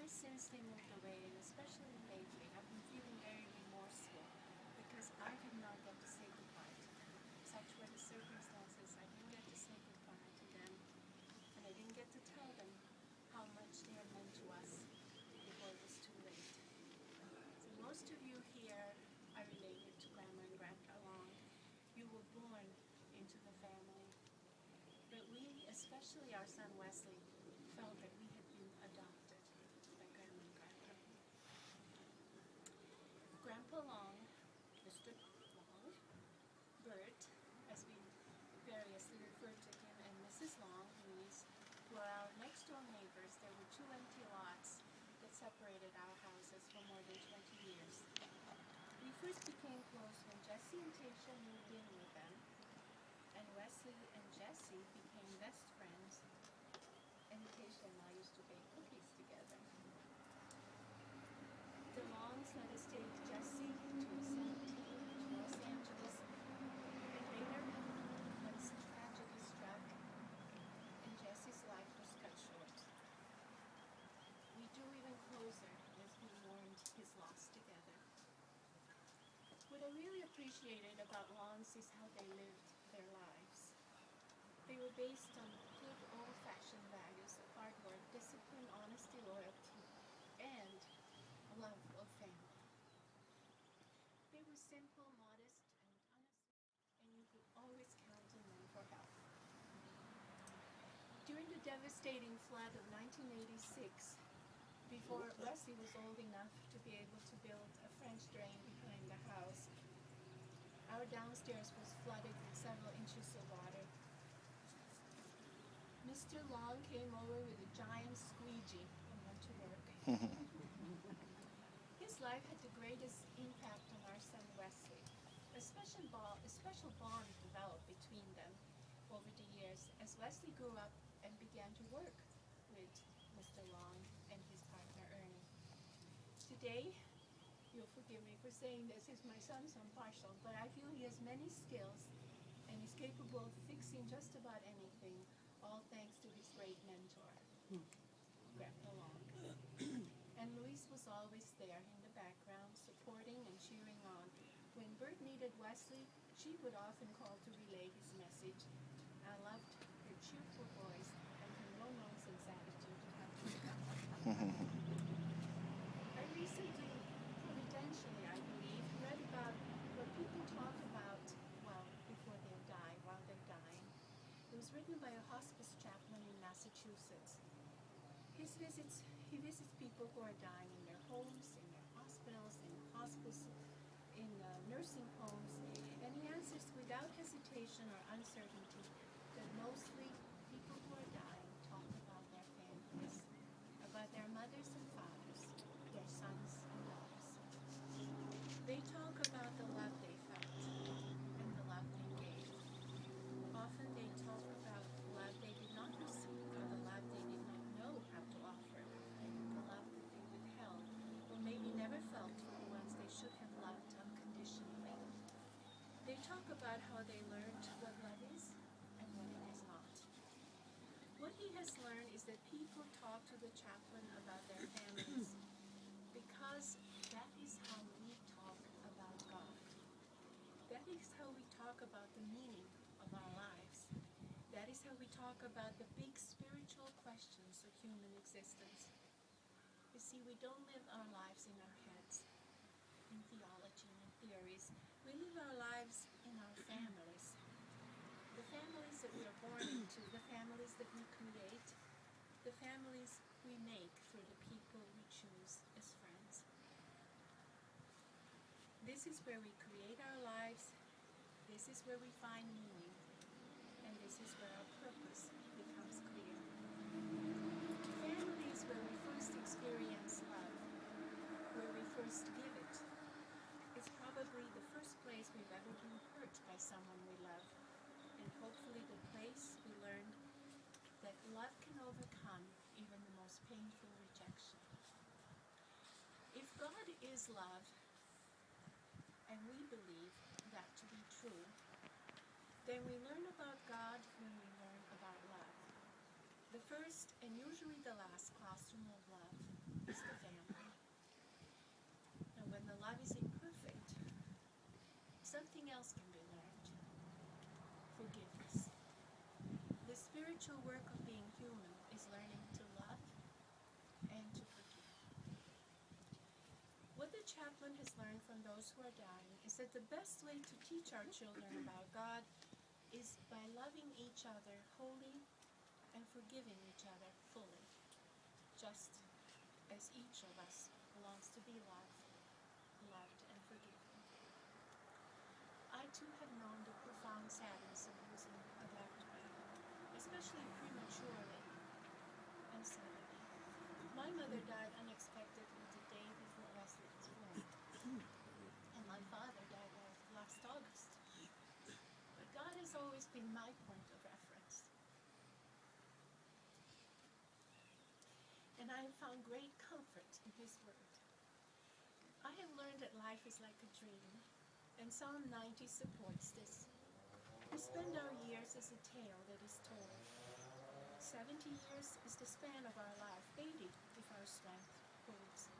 ever since they moved away, and especially lately, I've been feeling very remorseful because I did not get to say goodbye to them. Such were the circumstances. I didn't get to say goodbye to them, and I didn't get to tell them how much they had meant to us before it was too late. So most of you here are related to Grandma and Grandpa Long. You were born into the family. But we, especially our son Wesley, felt that we had been adopted by Grandma and Grandpa. Grandpa Long, Mr. Long, Bert, as we variously referred to him, and Mrs. Long, Louise, who are our next door neighbors. There were 2 empty lots that separated our houses for more than 20 years. We first became close when Jessie and Tasha moved in with them, and Wesley and Jessie became best friends, and Tasha and I used to bake cookies together. The Longs let us take Jessie to Los Angeles, and later, when tragedy struck, and Jessie's life was cut short. We drew even closer as we mourned his loss together. What I really appreciated about Longs is how they lived their lives. They were based on good old-fashioned values of hard work, discipline, honesty, loyalty, and a love of family. They were simple, modest, and unassuming, and you could always count on them for help. During the devastating flood of 1986, before Wesley was old enough to be able to build a French drain behind the house, our downstairs was flooded with several inches of water. Mr. Long came over with a giant squeegee and went to work. His life had the greatest impact on our son Wesley. A special bond developed between them over the years as Wesley grew up and began to work with Mr. Long and his partner Ernie. Today, you'll forgive me for saying this, he's my son, so I'm partial, but I feel he has many skills and is capable of fixing just about anything, all thanks to his great mentor, Grandpa Long. And Louise was always there in the background, supporting and cheering on. When Bert needed Wesley, she would often call to relay his message. I loved her cheerful voice and her no-nonsense attitude. I recently, providentially I believe, read about what people talk about, well, before they die, while they're dying. It was written by a hospice chaplain in Massachusetts. He visits people who are dying in their homes, in their hospitals, in hospice, in nursing homes, and he answers without hesitation or uncertainty that mostly people who are dying talk about their families, about their mothers and fathers, their sons and daughters. They talk about the love they felt and the love they gave. Often they talk about the love they did not receive or the love they did not know how to offer, the love that they withheld or maybe never felt for the ones they should have loved unconditionally. They talk about how they learned what love is and what it is not. What he has learned is that people talk to the chaplain about their families because that is how we talk about God. That is how we talk about the meaning of our lives. That is how we talk about the big spiritual questions of human existence. You see, we don't live our lives in our heads, in theology and theories. We live our lives in our families. The families that we are born into, the families that we create, the families we make through the people we choose as friends. This is where we create our lives, this is where we find meaning, and this is where our purpose becomes clear. Family is where we first experience love, where we first give it. It's probably the first place we've ever been hurt by someone we love, and hopefully the place we learned that love can overcome even the most painful rejection. If God is love, and we believe that to be true, then we learn about God when we learn about love. The first and usually the last classroom of love is spiritual work of being human is learning to love and to forgive. What the chaplain has learned from those who are dying is that the best way to teach our children about God is by loving each other wholly and forgiving each other fully, just as each of us belongs to be loved and forgiven. I too have known the profound sadness of losing a loved one, especially prematurely and suddenly. My mother died unexpectedly the day before Leslie's wedding, and my father died last August. But God has always been my point of reference. And I have found great comfort in His Word. I have learned that life is like a dream, and Psalm 90 supports this. We spend our years as a tale that is told. 70 years is the span of our life, 80 if our strength holds.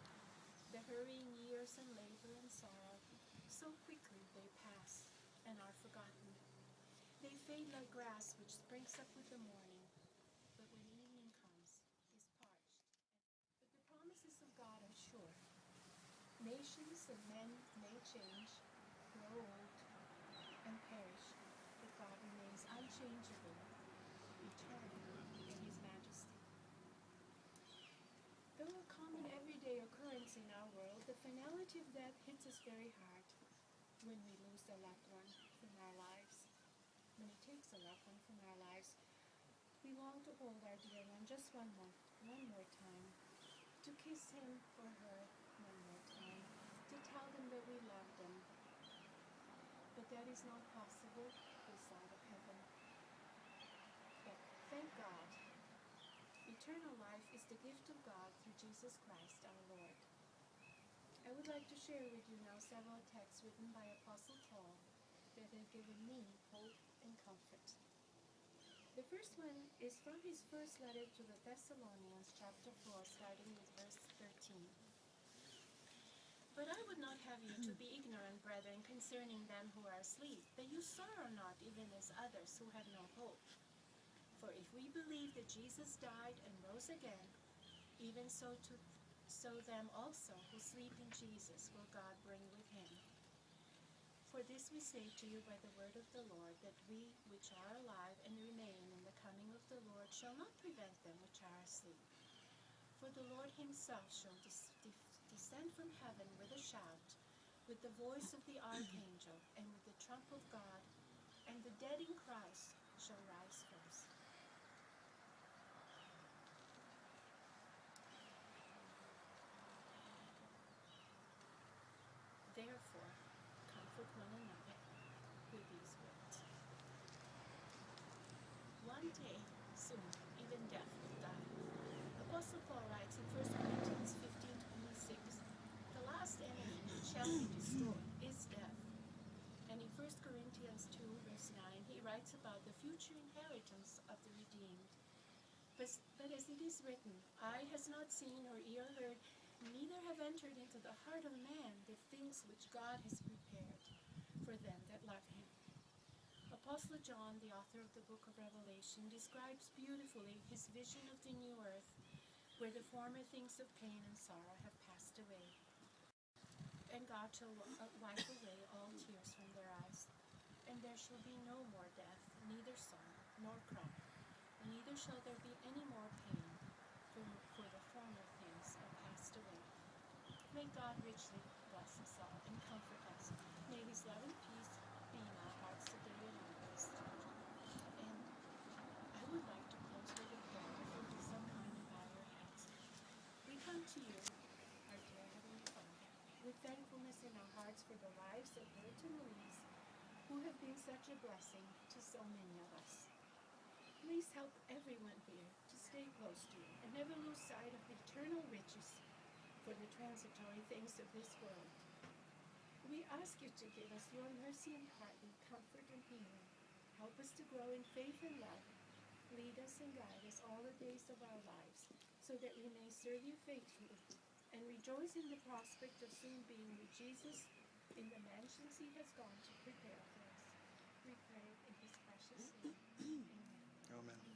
The hurrying years and labor and sorrow, so quickly they pass and are forgotten. They fade like grass which springs up with the morning, but when evening comes, is parched. But the promises of God are sure. Nations and men may change, grow old, and perish, but God remains unchangeable, eternal in His majesty. Though a common everyday occurrence in our world, the finality of death hits us very hard when we lose a loved one from our lives. When it takes a loved one from our lives, we long to hold our dear one just one more time, to kiss him or her one more time, to tell them that we love them. But that is not possible this side of heaven. But thank God, eternal life is the gift of God through Jesus Christ our Lord. I would like to share with you now several texts written by Apostle Paul that have given me hope and comfort. The first one is from his first letter to the Thessalonians, chapter 4, starting with verse 13. But I would not have you to be ignorant, brethren, concerning them who are asleep, that you sorrow not even as others who have no hope. For if we believe that Jesus died and rose again, even so them also who sleep in Jesus will God bring with him. For this we say to you by the word of the Lord, that we which are alive and remain in the coming of the Lord shall not prevent them which are asleep. For the Lord himself shall descend from heaven with a shout, with the voice of the archangel, and with the trump of God, and the dead in Christ shall rise first. Therefore, comfort one another with these words. One day, soon, even death will die. Apostle Paul writes in 1 Corinthians 15:26, the last enemy which shall be destroyed is death. And in 1 Corinthians 2, verse 9, he writes about the future inheritance of the redeemed. But as it is written, eye has not seen or ear heard, neither have entered into the heart of man the things which God has prepared for them that love him. Apostle John, the author of the book of Revelation, describes beautifully his vision of the new earth, where the former things of pain and sorrow have passed away. And God shall wipe away all tears from their eyes, and there shall be no more death, neither sorrow nor cry, neither shall there be any more pain, for the former things are passed away. May God richly bless us all and comfort us. May his love and peace be in our hearts today and always. And I would like to close with a prayer if you'll do so kind and bow your heads. We come to you, our dear Heavenly Father, with thankfulness in our hearts for the lives of Bert and Louise, who have been such a blessing to so many of us. Please help everyone here to stay close to you and never lose sight of the eternal riches for the transitory things of this world. We ask you to give us your mercy and pardon, comfort and healing. Help us to grow in faith and love. Lead us and guide us all the days of our lives, so that we may serve you faithfully and rejoice in the prospect of soon being with Jesus in the mansions he has gone to prepare for us. We pray in his precious name. Amen. Amen.